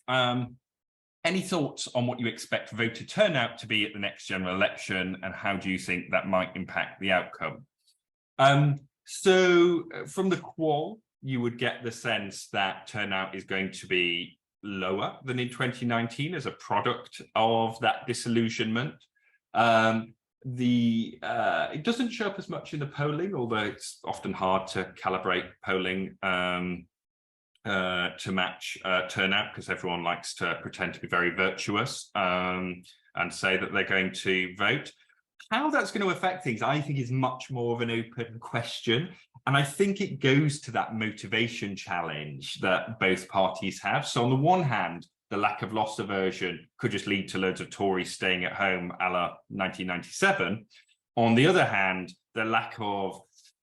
any thoughts on what you expect voter turnout to be at the next general election, and how do you think that might impact the outcome? So from the qual, you would get the sense that turnout is going to be lower than in 2019 as a product of that disillusionment. It doesn't show up as much in the polling, although it's often hard to calibrate polling to match turnout, because everyone likes to pretend to be very virtuous and say that they're going to vote. How that's going to affect things, I think, is much more of an open question. And I think it goes to that motivation challenge that both parties have. So on the one hand, the lack of loss aversion could just lead to loads of Tories staying at home a la 1997. On the other hand, the lack of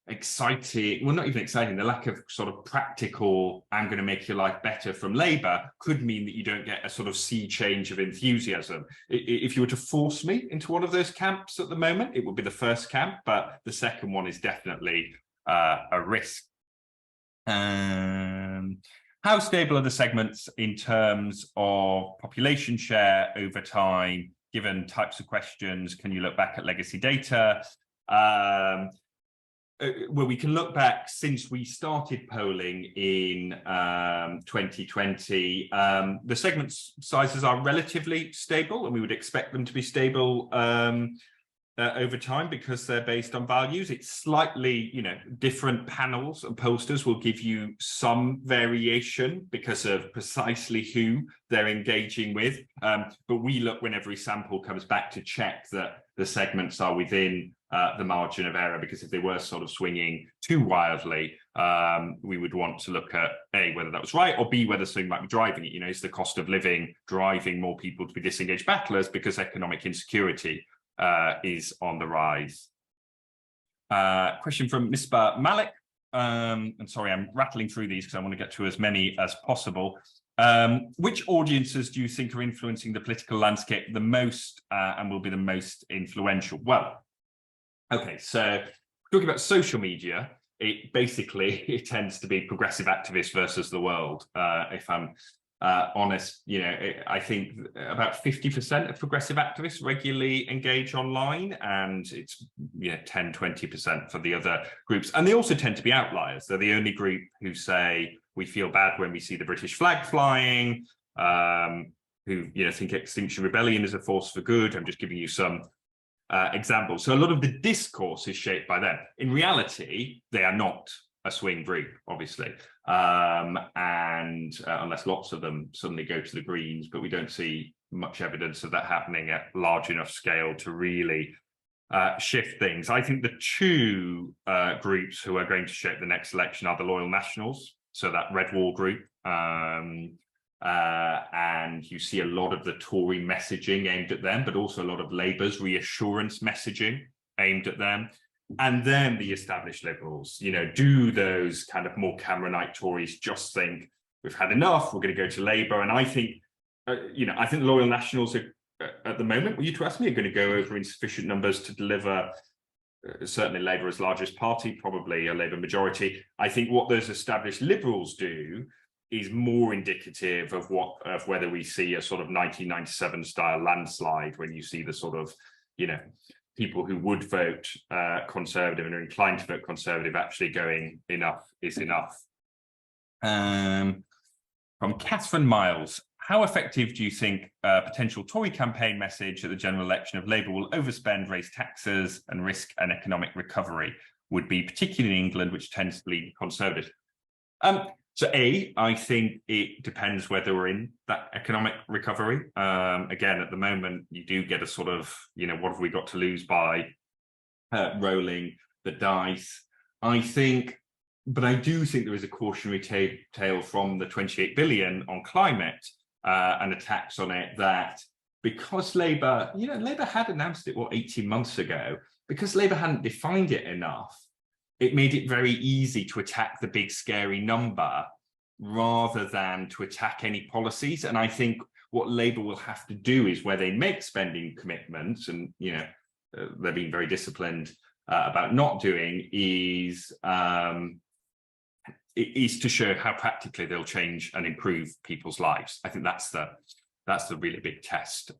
exciting, well, not even exciting, the lack of sort of practical, I'm going to make your life better from Labour could mean that you don't get a sort of sea change of enthusiasm. If you were to force me into one of those camps at the moment, it would be the first camp, but the second one is definitely a risk. How stable are the segments in terms of population share over time, given types of questions? Can you look back at legacy data? Well, we can look back since we started polling in 2020. The segment sizes are relatively stable, and we would expect them to be stable over time because they're based on values. It's slightly, different panels and posters will give you some variation because of precisely who they're engaging with. But we look when every sample comes back to check that the segments are within the margin of error, because if they were sort of swinging too wildly, we would want to look at A, whether that was right, or B, whether something might be driving it. Is the cost of living driving more people to be disengaged battlers because economic insecurity is on the rise? Question from Misbah Malik. And sorry, I'm rattling through these because I want to get to as many as possible. Which audiences do you think are influencing the political landscape the most and will be the most influential? Well, okay, so talking about social media, it tends to be progressive activists versus the world. If I'm honest, I think about 50% of progressive activists regularly engage online, and it's 10-20% for the other groups. And they also tend to be outliers. They're the only group who say we feel bad when we see the British flag flying, who think Extinction Rebellion is a force for good. I'm just giving you some examples. So a lot of the discourse is shaped by them. In reality, they are not a swing group, obviously, and unless lots of them suddenly go to the Greens, but we don't see much evidence of that happening at large enough scale to really shift things. I think the two groups who are going to shape the next election are the loyal nationals so that Red Wall group. And you see a lot of the Tory messaging aimed at them, but also a lot of Labour's reassurance messaging aimed at them. And then the established Liberals, you know, do those kind of more Cameronite Tories just think we've had enough, we're going to go to Labour? And I think, you know, I think loyal nationals are, at the moment, were you to ask me, are going to go over in sufficient numbers to deliver certainly Labour as largest party, probably a Labour majority. I think what those established Liberals do is more indicative of whether we see a sort of 1997 style landslide, when you see the sort of, you know, people who would vote Conservative and are inclined to vote Conservative actually going enough is enough. From Catherine Miles, how effective do you think a potential Tory campaign message at the general election of Labour will overspend, raise taxes and risk an economic recovery would be, particularly in England, which tends to lean Conservative? So I think it depends whether we're in that economic recovery. Again, at the moment, you do get a sort of, you know, what have we got to lose by rolling the dice? I think, but I do think there is a cautionary tale from the 28 billion on climate and a tax on it, that because Labour, you know, Labour had announced it, 18 months ago, because Labour hadn't defined it enough, it made it very easy to attack the big scary number rather than to attack any policies. And I think what Labour will have to do is, where they make spending commitments, and you know they're being very disciplined about not doing, is to show how practically they'll change and improve people's lives. I think that's the really big test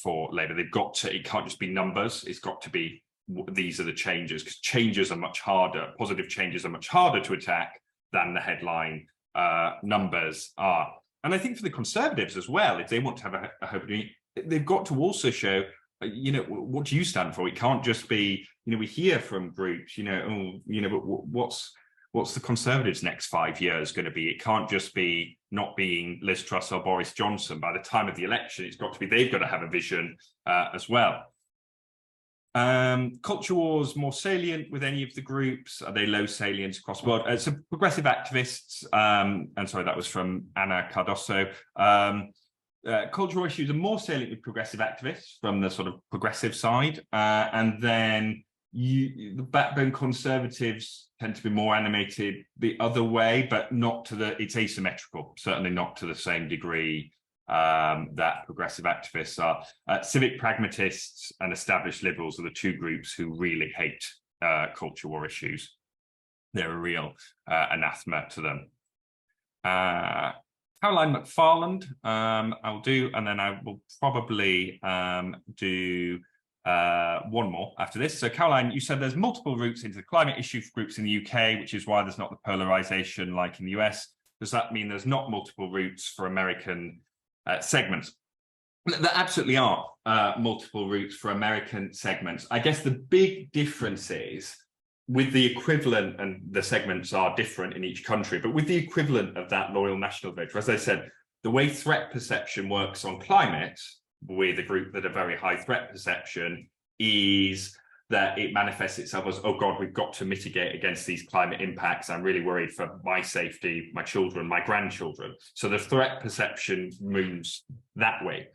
for Labour. They've got to, it can't just be numbers, it's got to be, these are the changes, because changes are much harder, positive changes are much harder to attack than the headline numbers are. And I think for the Conservatives as well, if they want to have a hope, they've got to also show, you know, what do you stand for? It can't just be, you know, we hear from groups, you know, oh, you know, but what's the Conservatives' next 5 years going to be? It can't just be not being Liz Truss or Boris Johnson. By the time of the election, it's got to be, they've got to have a vision as well. Culture wars more salient with any of the groups? Are they low salience across the board? So progressive activists, and sorry, that was from Anna Cardoso. Cultural issues are more salient with progressive activists from the sort of progressive side, and then the backbone Conservatives tend to be more animated the other way, but not to the, it's asymmetrical, certainly not to the same degree that progressive activists are. Civic pragmatists and established Liberals are the two groups who really hate culture war issues. They're a real anathema to them. Caroline McFarland, I'll do, and then I will probably do one more after this. So Caroline, you said there's multiple routes into the climate issue for groups in the UK, which is why there's not the polarization like in the US. Does that mean there's not multiple routes for American segments? There absolutely are multiple routes for American segments. I guess the big difference is with the equivalent, and the segments are different in each country, but with the equivalent of that loyal national voter, as I said, the way threat perception works on climate with a group that are very high threat perception is that it manifests itself as, oh God, we've got to mitigate against these climate impacts. I'm really worried for my safety, my children, my grandchildren. So the threat perception moves that way.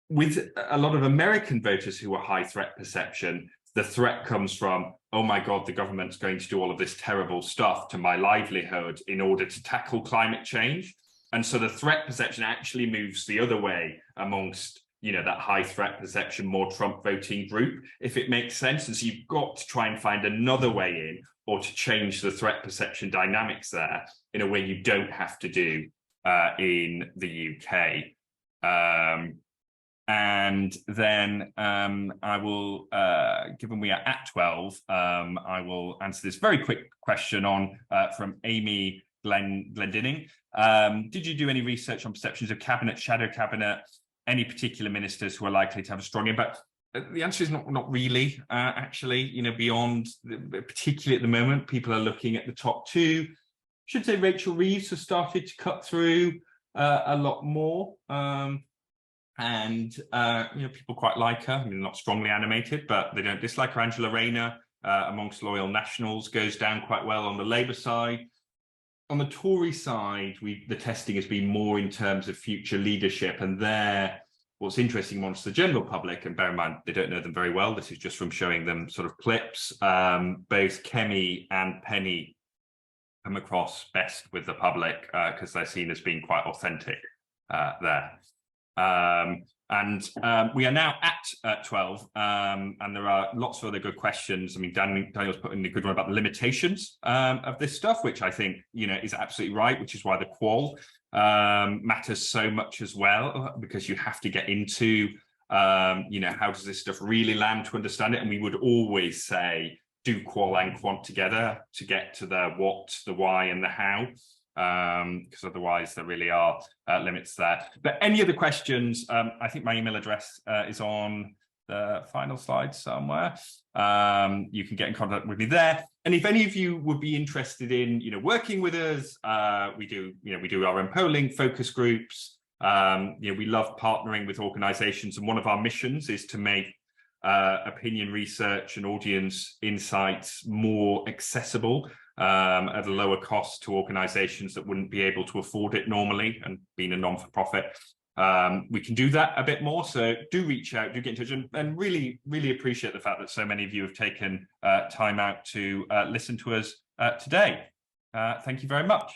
With a lot of American voters who are high threat perception, the threat comes from, oh my God, the government's going to do all of this terrible stuff to my livelihood in order to tackle climate change. And so the threat perception actually moves the other way amongst, you know, that high threat perception, more Trump voting group, if it makes sense. And so you've got to try and find another way in, or to change the threat perception dynamics there in a way you don't have to do in the UK. And then I will, given we are at 12, I will answer this very quick question on from Amy Glendinning. Did you do any research on perceptions of cabinet, shadow cabinet, any particular ministers who are likely to have a strong impact? The answer is not really, actually. You know, beyond, particularly at the moment, people are looking at the top two. Should say Rachel Reeves has started to cut through a lot more. And you know, people quite like her. I mean, not strongly animated, but they don't dislike her. Angela Rayner, amongst loyal nationals, goes down quite well on the Labour side. on the Tory side, the testing has been more in terms of future leadership, and what's interesting amongst the general public, and bear in mind they don't know them very well, this is just from showing them sort of clips, both Kemi and Penny come across best with the public because they're seen as being quite authentic there. We are now at 12, and there are lots of other good questions. I mean, Daniel's put in a good one about the limitations of this stuff, which I think, is absolutely right, which is why the qual matters so much as well, because you have to get into, how does this stuff really land to understand it? And we would always say, do qual and quant together to get to the what, the why, and the how. Because otherwise there really are limits there. But any other questions, I think my email address is on the final slide somewhere. You can get in contact with me there. And if any of you would be interested in, working with us, we do our own polling, focus groups. We love partnering with organizations, and one of our missions is to make opinion research and audience insights more accessible at a lower cost to organizations that wouldn't be able to afford it normally, and being a non-for-profit. We can do that a bit more, so do reach out, do get in touch, and really, really appreciate the fact that so many of you have taken time out to listen to us today. Thank you very much.